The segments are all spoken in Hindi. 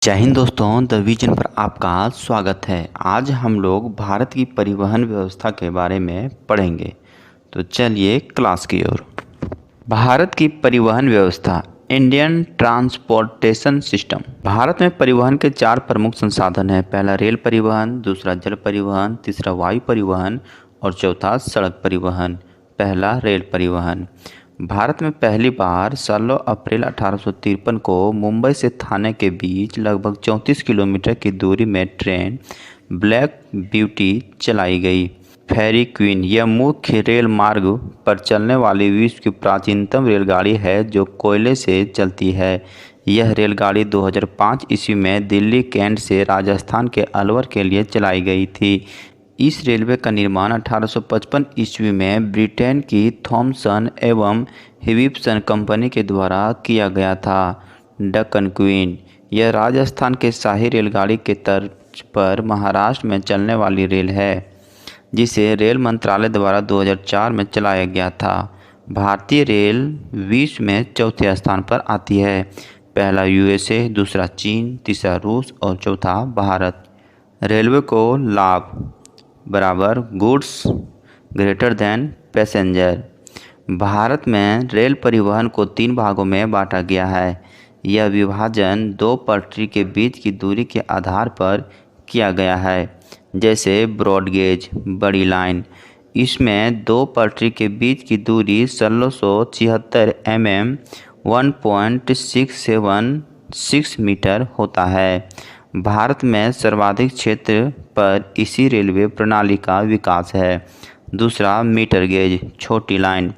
जय हिंद दोस्तों, द विजन पर आपका स्वागत है। आज हम लोग भारत की परिवहन व्यवस्था के बारे में पढ़ेंगे। तो चलिए क्लास की ओर। भारत की परिवहन व्यवस्था, इंडियन ट्रांसपोर्टेशन सिस्टम। भारत में परिवहन के 4 प्रमुख संसाधन हैं। पहला रेल परिवहन, दूसरा जल परिवहन, तीसरा वायु परिवहन और चौथा सड़क परिवहन। पहला रेल परिवहन। भारत में पहली बार 16 अप्रैल 1853 को मुंबई से थाने के बीच लगभग 34 किलोमीटर की दूरी में ट्रेन ब्लैक ब्यूटी चलाई गई। फेरी क्वीन, यह मुख्य रेल मार्ग पर चलने वाली विश्व की प्राचीनतम रेलगाड़ी है जो कोयले से चलती है। यह रेलगाड़ी 2005 ईस्वी में दिल्ली कैंट से राजस्थान के अलवर के लिए चलाई गई थी। इस रेलवे का निर्माण 1855 ईस्वी में ब्रिटेन की थॉमसन एवं ह्यूविप्सन कंपनी के द्वारा किया गया था। डेक्कन क्वीन, यह राजस्थान के शाही रेलगाड़ी के तर्ज पर महाराष्ट्र में चलने वाली रेल है जिसे रेल मंत्रालय द्वारा 2004 में चलाया गया था। भारतीय रेल विश्व में चौथे स्थान पर आती है। पहला यूएसए, दूसरा चीन, तीसरा रूस और चौथा भारत। रेलवे को लाभ बराबर goods greater than passenger. Bharat में रेल परिवहन को 3 भागों में बांटा गया है। यह विभाजन 2 पटरी के बीच की दूरी के आधार पर किया गया है, जैसे ब्रॉड गेज बड़ी लाइन। इसमें 2 पटरी के बीच की दूरी 1676 mm 1.676 मीटर होता है। भारत में सर्वाधिक क्षेत्र पर इसी रेलवे प्रणाली का विकास है। दूसरा मीटर गेज छोटी लाइन।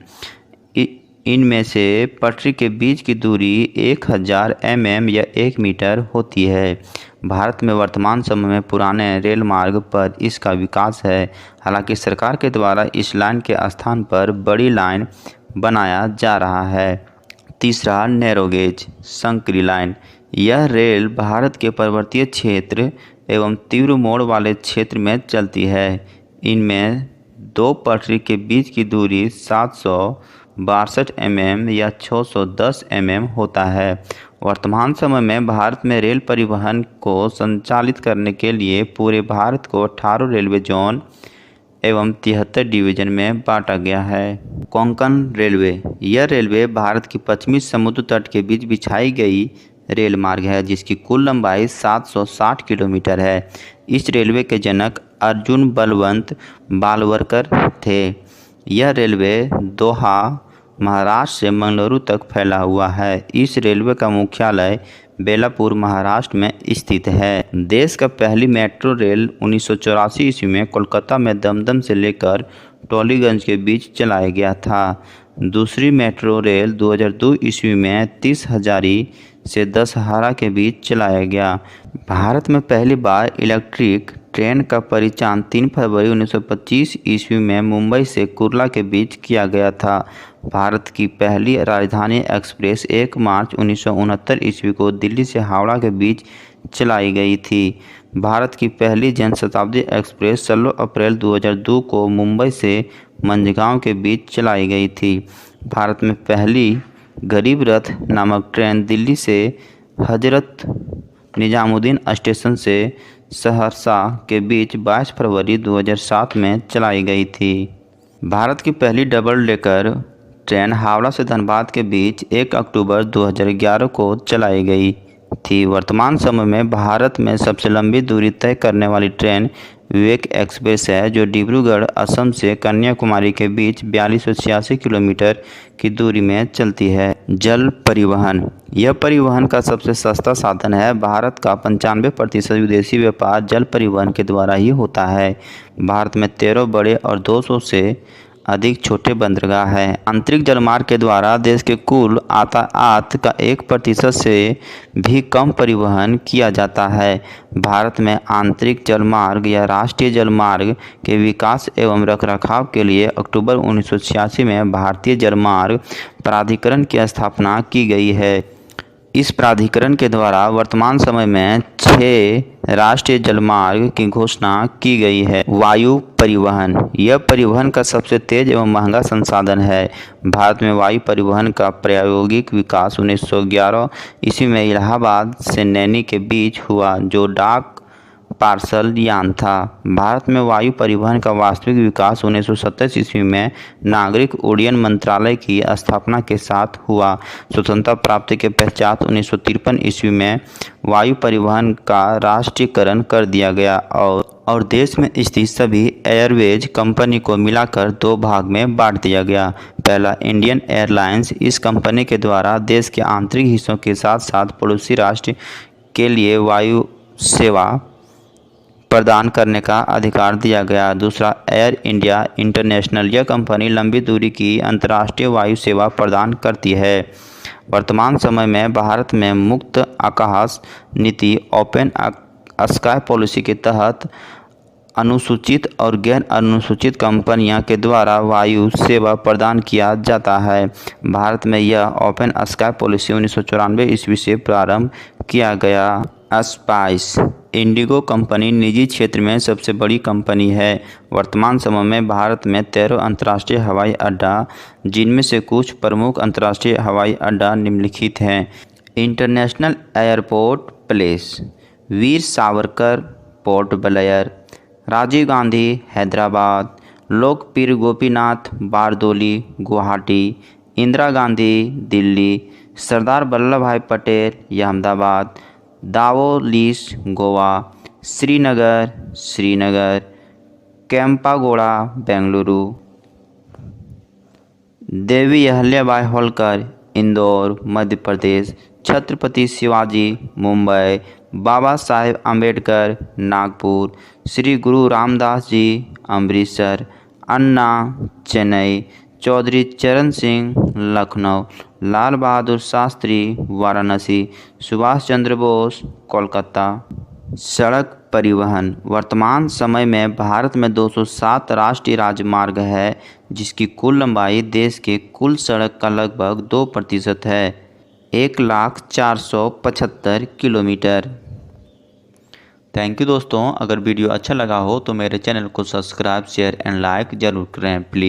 इनमें से पटरी के बीच की दूरी 1000 mm या 1 मीटर होती है। भारत में वर्तमान समय में पुराने रेल मार्ग पर इसका विकास है। हालांकि सरकार के द्वारा इस लाइन के स्थान पर बड़ी लाइन बनाया जा रहा है। तीसरा नैरो गेज संकरी लाइन। यह रेल भारत के पर्वतीय क्षेत्र एवं तीव्र मोड़ वाले क्षेत्र में चलती है। इनमें 2 पटरी के बीच की दूरी 762 mm या 610 mm होता है। वर्तमान समय में भारत में रेल परिवहन को संचालित करने के लिए पूरे भारत को 18 रेलवे जोन एवं 73 डिवीजन में बांटा गया है। कोंकण रेलवे, यह रेलवे भारत की पश्चिमी समुद्र तट के बीच बिछाई गई रेल मार्ग है जिसकी कुल लंबाई 760 किलोमीटर है। इस रेलवे के जनक अर्जुन बलवंत बालवरकर थे। यह रेलवे दोहा महाराष्ट्र से मंगलुरु तक फैला हुआ है। इस रेलवे का मुख्यालय बेलापुर महाराष्ट्र में स्थित है। देश का पहली मेट्रो रेल 1984 ईस्वी में कोलकाता में दमदम से लेकर टोलीगंज के बीच चलाया गया था। दूसरी मेट्रो रेल 2002 ईस्वी में 30 हजारी से 10 हारा के बीच चलाया गया। भारत में पहली बार इलेक्ट्रिक ट्रेन का परिचालन 3 फरवरी 1925 ईस्वी में मुंबई से कुर्ला के बीच किया गया था। भारत की पहली राजधानी एक्सप्रेस 1 मार्च 1969 ईस्वी को दिल्ली से हावड़ा के बीच चलाई गई थी। भारत की पहली जनशताब्दी एक्सप्रेस 16 अप्रैल 2002 को मुंबई से मंझगांव के बीच चलाई गई थी। भारत में पहली गरीब रथ नामक ट्रेन दिल्ली से हजरत निजामुद्दीन स्टेशन से सहरसा के बीच 22 फरवरी 2007 में चलाई गई थी। भारत की पहली डबल डेकर ट्रेन हावड़ा से धनबाद के बीच 1 अक्टूबर 2011 को चलाई गई थी। वर्तमान समय में भारत में सबसे लंबी दूरी तय करने वाली ट्रेन विवेक एक्सप्रेस है जो डिब्रूगढ़ असम से कन्याकुमारी के बीच 4286 किलोमीटर की दूरी में चलती है। जल परिवहन, यह परिवहन का सबसे सस्ता साधन है। भारत का 95% विदेशी व्यापार जल परिवहन के द्वारा ही होता है। भारत में 13 बड़े और 200 से अधिक छोटे बंदरगाह हैं। आंतरिक जलमार्ग के द्वारा देश के कुल यातायात का 1% से भी कम परिवहन किया जाता है। भारत में आंतरिक जलमार्ग या राष्ट्रीय जलमार्ग के विकास एवं रखरखाव के लिए अक्टूबर 1986 में भारतीय जलमार्ग प्राधिकरण की स्थापना की गई है। इस प्राधिकरण के द्वारा वर्तमान समय में 6 राष्ट्रीय जलमार्ग की घोषणा की गई है। वायु परिवहन, यह परिवहन का सबसे तेज एवं महंगा संसाधन है। भारत में वायु परिवहन का प्रायोगिक विकास 1911 ईस्वी में इलाहाबाद से नैनी के बीच हुआ, जो डाक पार्सल यान था। भारत में वायु परिवहन का वास्तविक विकास 1927 ईस्वी में नागरिक उड्डयन मंत्रालय की स्थापना के साथ हुआ। स्वतंत्रता प्राप्ति के पश्चात 1953 ईस्वी में वायु परिवहन का राष्ट्रीयकरण कर दिया गया और देश में स्थित सभी एयरवेज कंपनी को मिलाकर 2 भाग में बांट दिया गया। पहला, इंडियन एयरलाइंस। इस कंपनी के द्वारा देश के आंतरिक हिस्सों के साथ साथ पड़ोसी राष्ट्र के लिए वायु सेवा प्रदान करने का अधिकार दिया गया। दूसरा, एयर इंडिया इंटरनेशनल। यह कंपनी लंबी दूरी की अंतर्राष्ट्रीय वायु सेवा प्रदान करती है। वर्तमान समय में भारत में मुक्त आकाश नीति ओपन स्काई पॉलिसी के तहत अनुसूचित और गैर अनुसूचित कंपनियों के द्वारा वायु सेवा प्रदान किया जाता है। भारत में यह ओपन स्काई पॉलिसी 1994 ईस्वी से प्रारंभ किया गया। स्पाइस इंडिगो कंपनी निजी क्षेत्र में सबसे बड़ी कंपनी है। वर्तमान समय में भारत में 13 अंतर्राष्ट्रीय हवाई अड्डा, जिनमें से कुछ प्रमुख अंतर्राष्ट्रीय हवाई अड्डा निम्नलिखित हैं। International airport place, Veer Savarkar port Blair, Rajiv Gandhi Hyderabad, लोकपीर Gopinath Bardoli Guwahati, Indira Gandhi Delhi, Sardar Vallabh भाई पटेल अहमदाबाद, दावोलिस गोवा, श्रीनगर, केम्पागोड़ा बेंगलुरु, देवी अहिल्याबाई होलकर इंदौर मध्य प्रदेश, छत्रपति शिवाजी मुंबई, बाबा साहेब अम्बेडकर नागपुर, श्री गुरु रामदास जी अमृतसर, अन्ना चेन्नई, चौधरी चरण सिंह लखनऊ, लाल बहादुर शास्त्री वाराणसी, सुभाष चंद्र बोस कोलकाता। सड़क परिवहन, वर्तमान समय में भारत में 207 राष्ट्रीय राजमार्ग है, जिसकी कुल लंबाई देश के कुल सड़क का लगभग 2% है, 1,04,75 किलोमीटर। थैंक यू दोस्तों, अगर वीडियो अच्छा लगा हो तो मेरे चैनल को सब्सक्राइब, शेयर एंड लाइक जरूर करें प्लीज़।